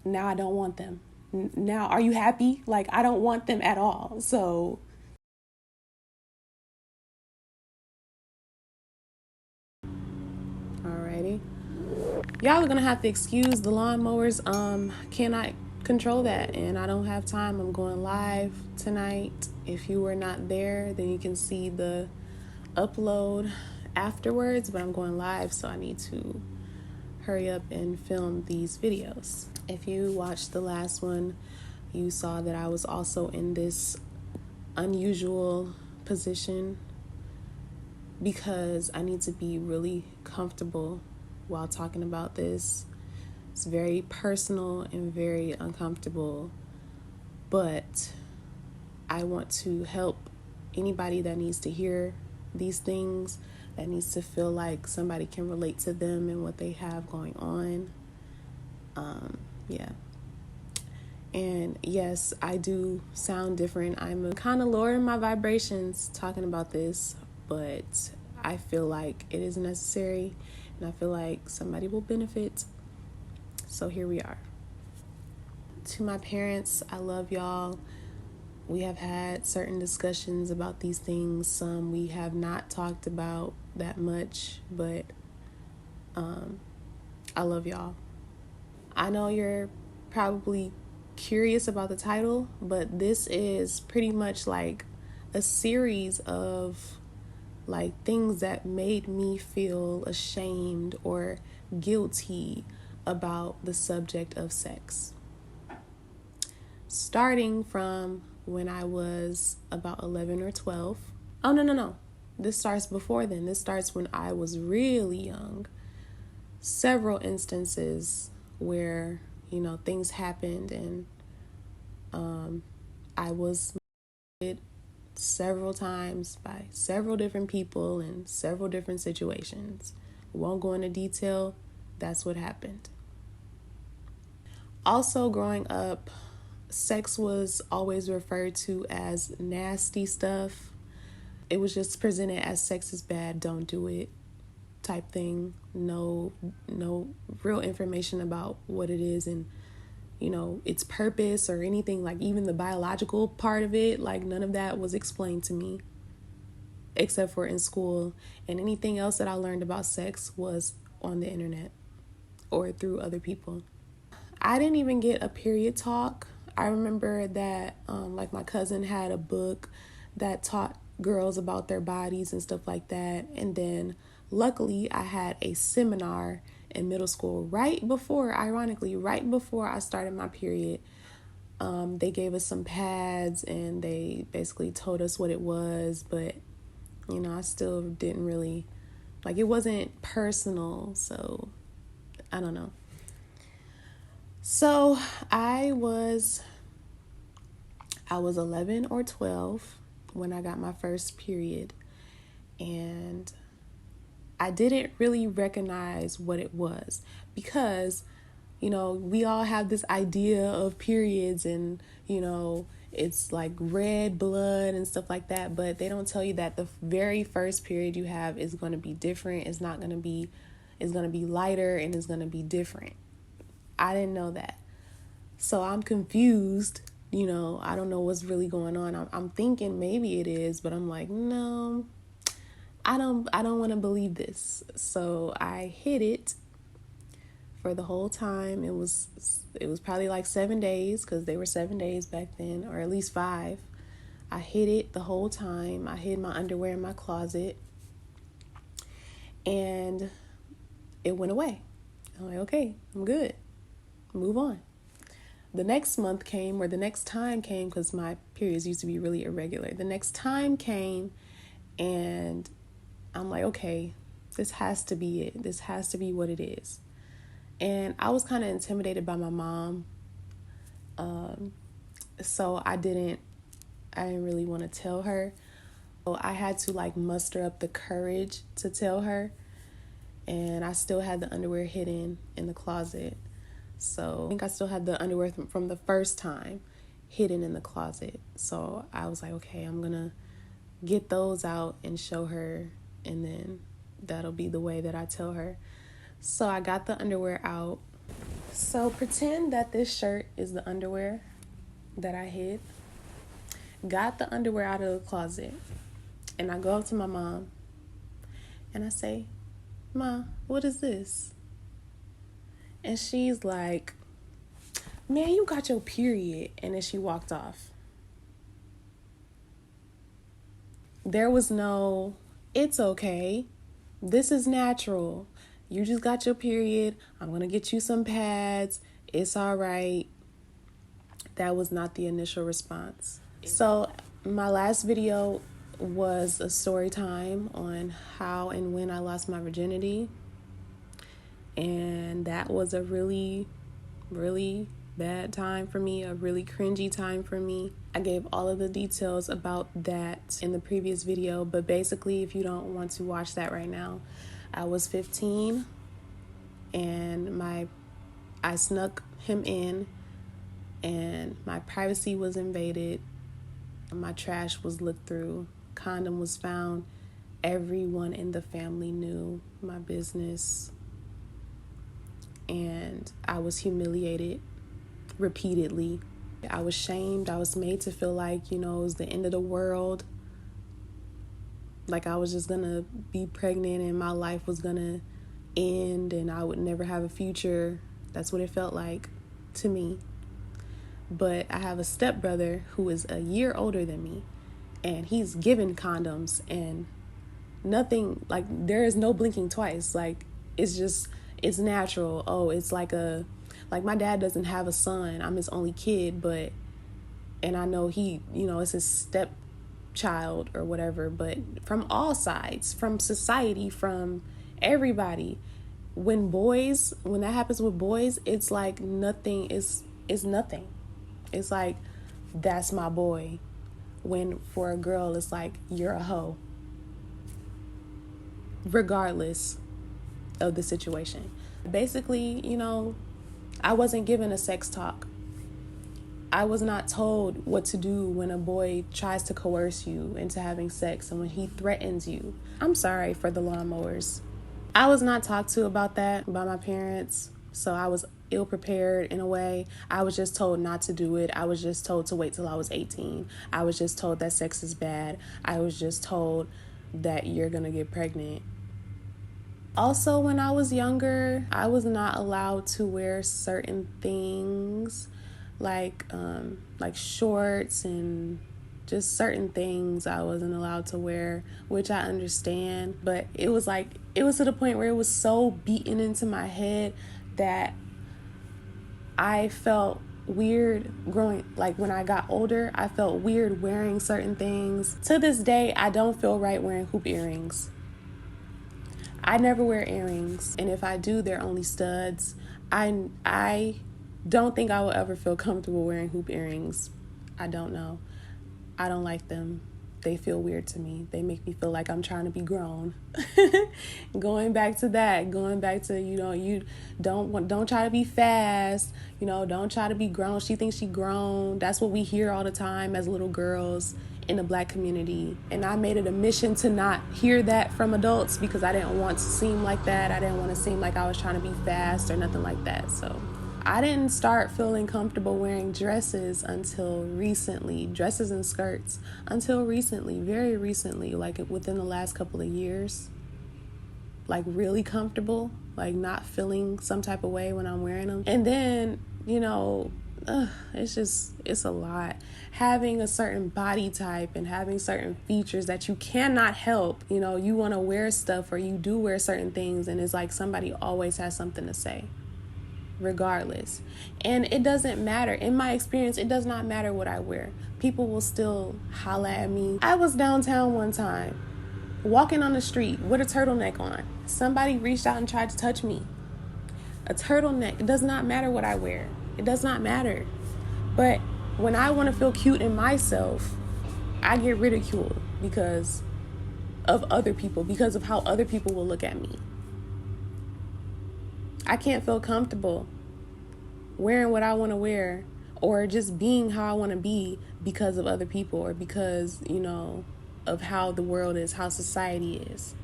Now I don't want them. Now, are you happy? Like, I don't want them at all. So, alrighty. Y'all are gonna have to excuse the lawnmowers. Cannot control that, and I don't have time. I'm going live tonight. If you were not there, then you can see the upload afterwards, but I'm going live, so I need to hurry up and film these videos. If you watched the last one, you saw that I was also in this unusual position because I need to be really comfortable while talking about this. It's very personal and very uncomfortable, but I want to help anybody that needs to hear these things, that needs to feel like somebody can relate to them and what they have going on. Yeah. And yes, I do sound different. I'm kind of lowering my vibrations talking about this, but I feel like it is necessary and I feel like somebody will benefit. So here we are. To my parents, I love y'all. We have had certain discussions about these things. Some we have not talked about that much, but I love y'all. I know you're probably curious about the title, but this is pretty much like a series of like things that made me feel ashamed or guilty about the subject of sex. Starting from when I was about 11 or 12. Oh, no. This starts before then. This starts when I was really young. Several instances where, things happened and I was molested several times by several different people in several different situations. Won't go into detail. That's what happened. Also, growing up, sex was always referred to as nasty stuff. It was just presented as sex is bad, don't do it type thing. No real information about what it is and its purpose or anything, like even the biological part of it, like none of that was explained to me except for in school, and anything else that I learned about sex was on the internet or through other people. I didn't even get a period talk. I remember that like my cousin had a book that taught girls about their bodies and stuff like that, and then luckily I had a seminar in middle school ironically right before I started my period. They gave us some pads and they basically told us what it was, but I still didn't really, like, it wasn't personal, so I don't know. So I was 11 or 12 when I got my first period, and I didn't really recognize what it was because, we all have this idea of periods and, it's like red blood and stuff like that, but they don't tell you that the very first period you have is going to be different. It's going to be lighter and it's going to be different. I didn't know that. So I'm confused. I don't know what's really going on. I'm thinking maybe it is, but I'm like, no, I don't want to believe this. So I hid it for the whole time. It was probably like 7 days because they were 7 days back then, or at least 5. I hid it the whole time. I hid my underwear in my closet and it went away. I'm like, okay, I'm good. Move on. The next month came, or the next time came, because my periods used to be really irregular. The next time came and I'm like, okay, this has to be it. This has to be what it is. And I was kind of intimidated by my mom. So I didn't really want to tell her. So I had to muster up the courage to tell her. And I still had the underwear hidden in the closet. So I think I still had the underwear from the first time hidden in the closet. So I was like, okay, I'm going to get those out and show her. And then that'll be the way that I tell her. So I got the underwear out So pretend that this shirt is the underwear that I hid. Got the underwear out of the closet. And I go up to my mom and I say, "Ma, what is this?" And she's like, "Man, you got your period." And then she walked off. There was no, "It's okay. This is natural. You just got your period. I'm going to get you some pads. It's all right." That was not the initial response. So my last video was a story time on how and when I lost my virginity. And that was a really, really bad time for me, a really cringy time for me. I gave all of the details about that in the previous video, but basically, if you don't want to watch that right now, I was 15 and I snuck him in and my privacy was invaded. My trash was looked through. Condom was found. Everyone in the family knew my business. And I was humiliated repeatedly. I was shamed. I was made to feel like, it was the end of the world. Like I was just gonna be pregnant and my life was gonna end and I would never have a future. That's what it felt like to me. But I have a stepbrother who is a year older than me, and he's given condoms and nothing, like there is no blinking twice. Like it's natural. Oh, it's like my dad doesn't have a son. I'm his only kid, and I know he, it's his stepchild or whatever, but from all sides, from society, from everybody, when that happens with boys, it's like nothing is nothing. It's like, that's my boy. When for a girl, it's like, you're a hoe. Regardless of the situation. Basically, I wasn't given a sex talk. I was not told what to do when a boy tries to coerce you into having sex and when he threatens you. I'm sorry for the lawnmowers. I was not talked to about that by my parents, so I was ill-prepared in a way. I was just told not to do it. I was just told to wait till I was 18. I was just told that sex is bad. I was just told that you're gonna get pregnant. Also, when I was younger, I was not allowed to wear certain things like shorts and just certain things I wasn't allowed to wear, which I understand. But it was to the point where it was so beaten into my head that I felt weird growing, like when I got older, I felt weird wearing certain things. To this day, I don't feel right wearing hoop earrings. I never wear earrings, and if I do, they're only studs. I don't think I will ever feel comfortable wearing hoop earrings. I don't know. I don't like them. They feel weird to me. They make me feel like I'm trying to be grown. Going back to you don't try to be fast. Don't try to be grown. She thinks she grown. That's what we hear all the time as little girls in the Black community. And I made it a mission to not hear that from adults because I didn't want to seem like that. I didn't want to seem like I was trying to be fast or nothing like that. So I didn't start feeling comfortable wearing dresses until recently, dresses and skirts, until recently, very recently, like within the last couple of years. Like really comfortable, like not feeling some type of way when I'm wearing them. And then, it's a lot. Having a certain body type and having certain features that you cannot help, you want to wear stuff or you do wear certain things and it's like somebody always has something to say. Regardless. And it doesn't matter. In my experience, it does not matter what I wear. People will still holla at me. I was downtown one time, walking on the street with a turtleneck on. Somebody reached out and tried to touch me. A turtleneck. It does not matter what I wear. It does not matter. But when I want to feel cute in myself, I get ridiculed because of other people, because of how other people will look at me. I can't feel comfortable wearing what I want to wear or just being how I want to be because of other people or because, of how the world is, how society is.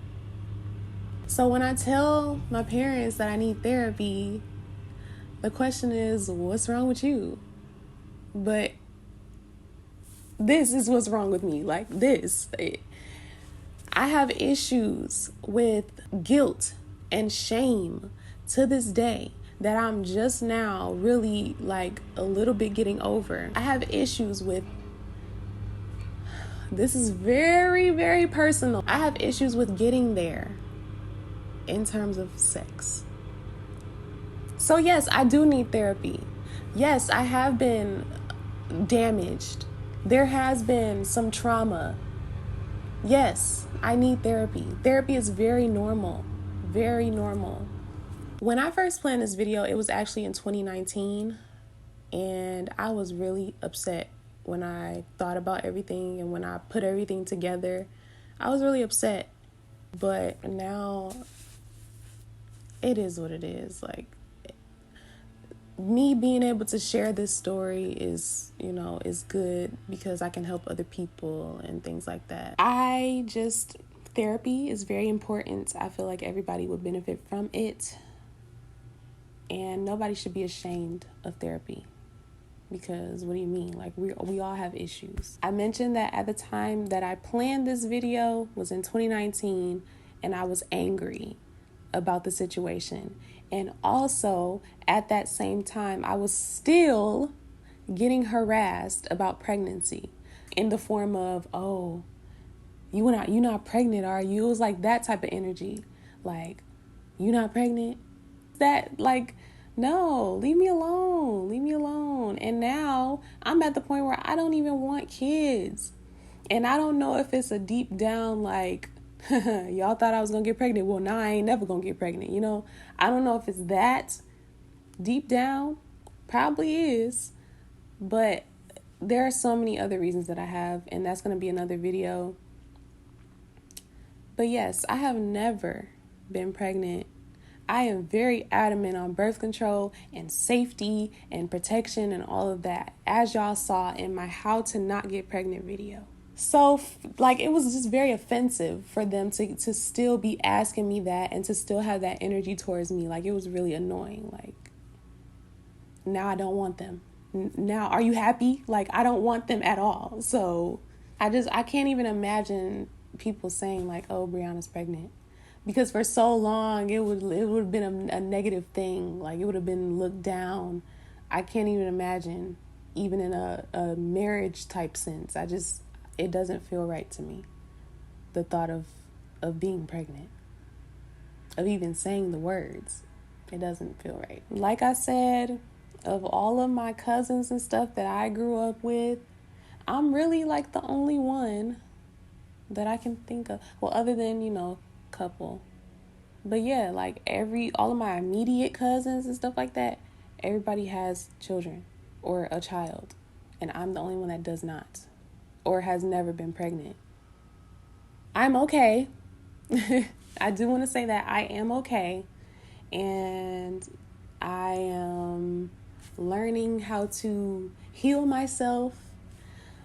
So when I tell my parents that I need therapy, The question is, what's wrong with you? But this is what's wrong with me. Like this. I have issues with guilt and shame to this day that I'm just now really like a little bit getting over. I have issues with, this is very, very personal. I have issues with getting there in terms of sex. So yes, I do need therapy. Yes, I have been damaged. There has been some trauma. Yes, I need therapy. Therapy is very normal. Very normal. When I first planned this video, it was actually in 2019, and I was really upset when I thought about everything and when I put everything together. I was really upset, but now it is what it is. Like, me being able to share this story is, is good because I can help other people and things like that. Therapy is very important. I feel like everybody would benefit from it. And nobody should be ashamed of therapy, because what do you mean? Like, we all have issues. I mentioned that at the time that I planned this video was in 2019, and I was angry about the situation. And also at that same time, I was still getting harassed about pregnancy in the form of, oh, you're not pregnant, are you? It was like that type of energy. Like, you not pregnant? That, like, no, leave me alone. And now I'm at the point where I don't even want kids. And I don't know if it's a deep down, like, y'all thought I was gonna get pregnant. Well, now I ain't never gonna get pregnant. I don't know if it's that deep down. Probably is. But there are so many other reasons that I have, and that's gonna be another video. But yes, I have never been pregnant. I am very adamant on birth control and safety and protection and all of that, as y'all saw in my how to not get pregnant video. So, like, it was just very offensive for them to still be asking me that and to still have that energy towards me. Like, it was really annoying. Like, now I don't want them. Now, are you happy? Like, I don't want them at all. So, I can't even imagine people saying, like, oh, Brianna's pregnant. Because for so long, it would have been a negative thing. Like, it would have been looked down. I can't even imagine, even in a marriage type sense. It doesn't feel right to me. The thought of being pregnant, of even saying the words, it doesn't feel right. Like I said, of all of my cousins and stuff that I grew up with, I'm really like the only one that I can think of. Well, other than, couple. But yeah, like all of my immediate cousins and stuff like that, everybody has children or a child. And I'm the only one that does not or has never been pregnant. I'm okay. I do want to say that I am okay. And I am learning how to heal myself.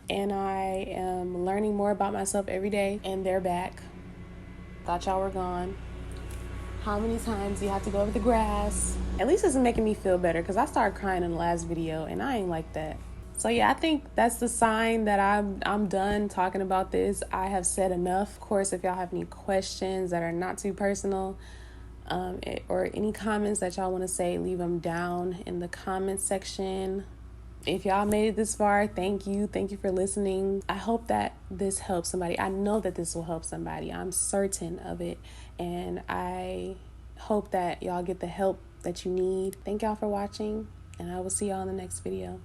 And I am learning more about myself every day. And they're back. Thought y'all were gone. How many times do you have to go over the grass? At least it's making me feel better, because I started crying in the last video and I ain't like that. So yeah, I think that's the sign that I'm done talking about this. I have said enough. Of course, if y'all have any questions that are not too personal, or any comments that y'all want to say, leave them down in the comment section. If y'all made it this far, thank you. Thank you for listening. I hope that this helps somebody. I know that this will help somebody. I'm certain of it. And I hope that y'all get the help that you need. Thank y'all for watching, and I will see y'all in the next video.